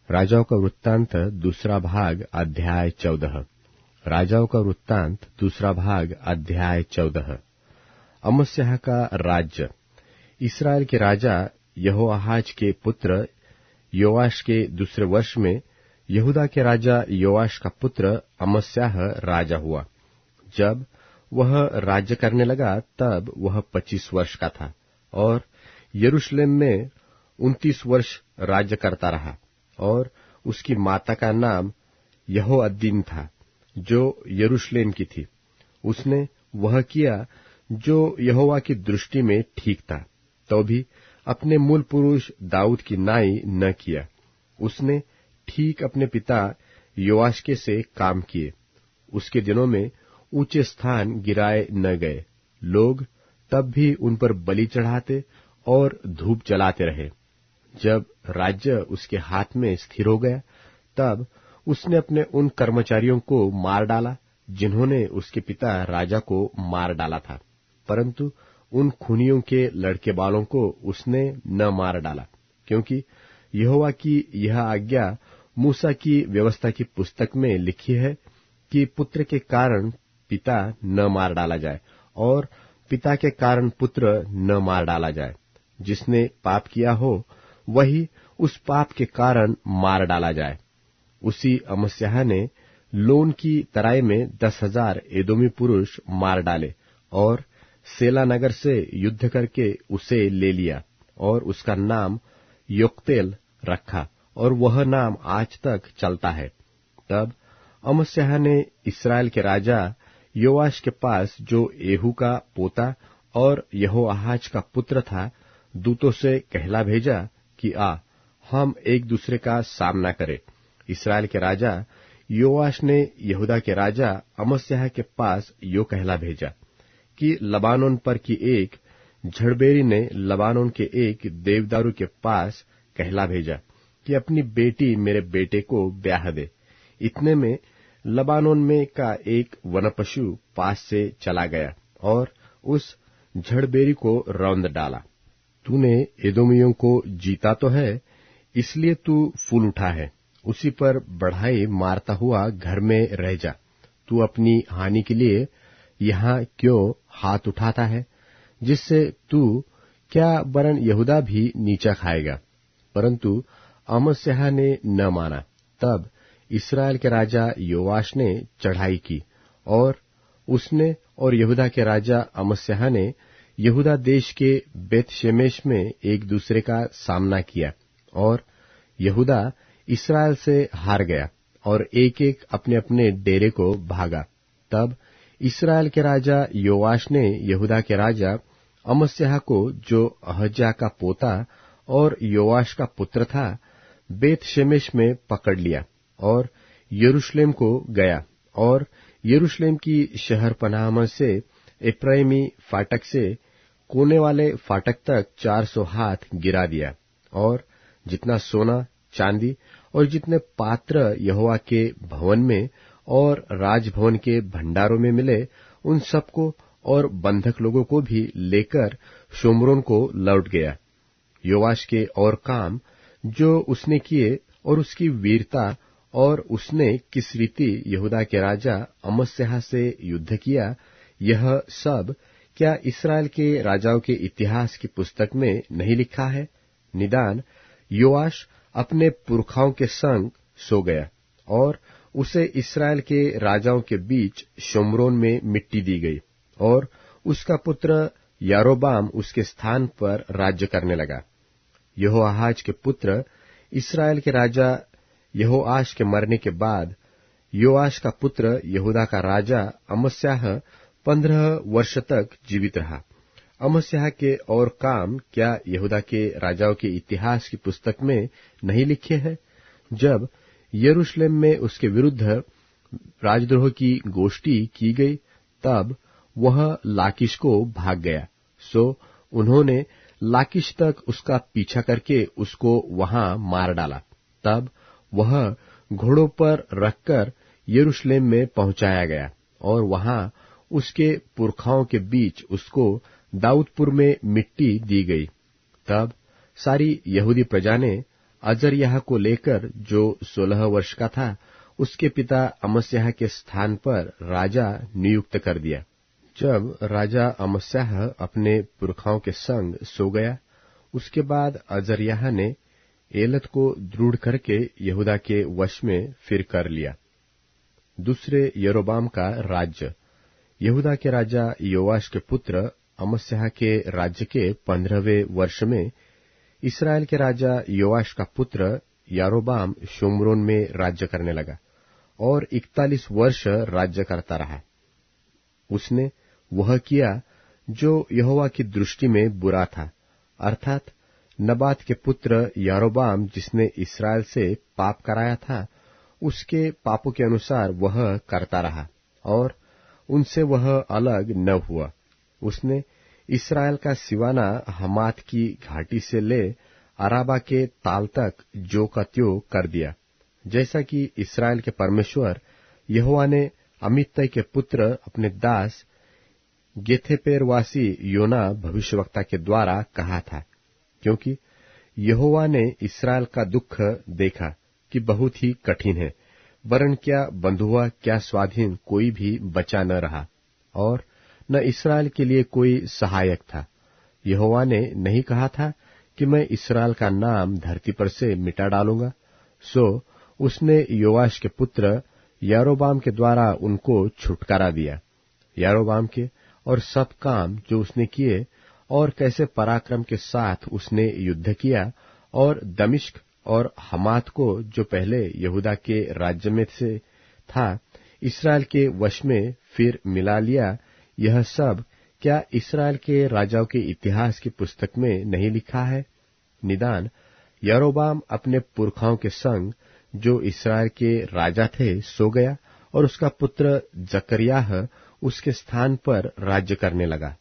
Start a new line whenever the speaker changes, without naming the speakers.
राजाओं का वृत्तांत दूसरा भाग अध्याय 14। राजाओं का वृत्तांत दूसरा भाग अध्याय 14। अमस्याह का राज्य। इसराइल के राजा यहोआहाज के पुत्र योआश के दूसरे वर्ष में यहूदा के राजा योआश का पुत्र अमस्याह राजा हुआ। जब वह राज्य करने लगा तब वह 25 वर्ष का था और यरूशलेम में 29 वर्ष राज्य करता रहा। और उसकी माता का नाम यहोअद्दीन था, जो यरूशलेम की थी। उसने वह किया जो यहोवा की दृष्टि में ठीक था, तो भी अपने मूल पुरुष दाऊद की नाई न किया। उसने ठीक अपने पिता योआश के से काम किए। उसके दिनों में ऊंचे स्थान गिराए न गए। लोग तब भी उन पर बलि चढ़ाते और धूप जलाते रहे। जब राज्य उसके हाथ में स्थिर हो गया, तब उसने अपने उन कर्मचारियों को मार डाला जिन्होंने उसके पिता राजा को मार डाला था, परंतु उन खूनियों के लड़के बालों को उसने न मार डाला, क्योंकि यहोवा की यह आज्ञा मूसा की व्यवस्था की पुस्तक में लिखी है कि पुत्र के कारण पिता न मार डाला जाए और पिता के कारण पुत्र न मार डाला जाए। जिसने पाप किया हो वही उस पाप के कारण मार डाला जाए। उसी अमस्याह ने लोन की तराई में 10,000 एदोमी पुरुष मार डाले और सेला नगर से युद्ध करके उसे ले लिया और उसका नाम योक्तेल रखा, और वह नाम आज तक चलता है। तब अमस्याह ने इस्राएल के राजा योआश के पास, जो येहू का पोता और यहोआहाज का पुत्र था, दूतों से कहला भेजा कि हम एक दूसरे का सामना करें। इस्राएल के राजा योआश ने यहूदा के राजा अमस्याह के पास यो कहला भेजा कि लबानोन पर की एक झड़बेरी ने लबानोन के एक देवदारू के पास कहला भेजा कि अपनी बेटी मेरे बेटे को ब्याह दे। इतने में लबानोन में का एक वनपशु पास से चला गया और उस झड़बेरी को रौंद डाला। तूने एदोमियों को जीता तो है, इसलिए तू फूल उठा है। उसी पर बढ़ाई मारता हुआ घर में रह जा। तू अपनी हानि के लिए यहाँ क्यों हाथ उठाता है, जिससे तू क्या वरन यहूदा भी नीचा खाएगा। परंतु अमस्याह ने न माना। तब इस्राएल के राजा योआश ने चढ़ाई की, और उसने और यहूदा के राजा अमस्याह ने यहूदा देश के बेतशेमेश में एक दूसरे का सामना किया, और यहूदा इस्राएल से हार गया और एक एक अपने अपने डेरे को भागा। तब इस्राएल के राजा योआश ने यहूदा के राजा अमस्याह को, जो अहज्याह का पोता और योआश का पुत्र था, बेतशेमेश में पकड़ लिया और यरूशलेम को गया और यरूशलेम की शहर पनाह में से एप्रैमी फाटक से कोने वाले फाटक तक 400 हाथ गिरा दिया। और जितना सोना चांदी और जितने पात्र यहोवा के भवन में और राजभवन के भंडारों में मिले, उन सबको और बंधक लोगों को भी लेकर शोम्रोन को लौट गया। योआश के और काम जो उसने किए और उसकी वीरता, और उसने किस रीति यहूदा के राजा अमस्याह से युद्ध किया, यह सब क्या इस्राएल के राजाओं के इतिहास की पुस्तक में नहीं लिखा है? निदान योआश अपने पुरखाओं के संग सो गया, और उसे इस्राएल के राजाओं के बीच शोम्रोन में मिट्टी दी गई, और उसका पुत्र यारोबाम उसके स्थान पर राज्य करने लगा। यहोआहाज के पुत्र इस्राएल के राजा यहोआश के मरने के बाद योआश का पुत्र यहूदा का राजा अमस्याह 15 वर्ष तक जीवित रहा। अमस्याह के और काम क्या यहूदा के राजाओं के इतिहास की पुस्तक में नहीं लिखे हैं? जब यरूशलेम में उसके विरुद्ध राजद्रोह की गोष्ठी की गई, तब वह लाकीश को भाग गया। सो उन्होंने लाकीश तक उसका पीछा करके उसको वहां मार डाला। तब वह घोड़ों पर रखकर यरूशलेम में पहुंचाया गया, और वहां उसके पुरखाओं के बीच उसको दाऊदपुर में मिट्टी दी गई। तब सारी यहूदी प्रजा ने अजर्याह को लेकर, जो 16 वर्ष का था, उसके पिता अमस्याह के स्थान पर राजा नियुक्त कर दिया। जब राजा अमस्याह अपने पुरखाओं के संग सो गया, उसके बाद अजर्याह ने एलत को दृढ़ करके यहूदा के वश में फिर कर लिया। दूसरे यरोबाम का राज्य। यहूदा के राजा योआश के पुत्र अमस्याह के राज्य के 15वें वर्ष में इस्राएल के राजा योआश का पुत्र यारोबाम शोम्रोन में राज्य करने लगा और 41 वर्ष राज्य करता रहा। उसने वह किया जो यहोवा की दृष्टि में बुरा था, अर्थात नबात के पुत्र यारोबाम जिसने इस्राएल से पाप कराया था, उसके पापों के अनुसार वह करता रहा और उनसे वह अलग न हुआ। उसने इस्राएल का सिवाना हमात की घाटी से ले अराबा के ताल तक जो का त्यों कर दिया, जैसा कि इस्राएल के परमेश्वर यहोवा ने अमित्तै के पुत्र अपने दास गेथेपेरवासी योना भविष्यवक्ता के द्वारा कहा था, क्योंकि यहोवा ने इस्राएल का दुख देखा कि बहुत ही कठिन है, वरन क्या बंधुआ क्या स्वाधीन कोई भी बचा न रहा, और न इस्राएल के लिए कोई सहायक था। यहोवा ने नहीं कहा था कि मैं इस्राएल का नाम धरती पर से मिटा डालूंगा। सो उसने योआश के पुत्र यारोबाम के द्वारा उनको छुटकारा दिया। यारोबाम के और सब काम जो उसने किए और कैसे पराक्रम के साथ उसने युद्ध किया और दमिश्क और हमात को जो पहले यहूदा के राज्य में से था इस्राएल के वश में फिर मिला लिया, यह सब क्या इस्राएल के राजाओं के इतिहास की पुस्तक में नहीं लिखा है? निदान यारोबाम अपने पुरखाओं के संग जो इस्राएल के राजा थे सो गया और उसका पुत्र जकर्याह उसके स्थान पर राज्य करने लगा।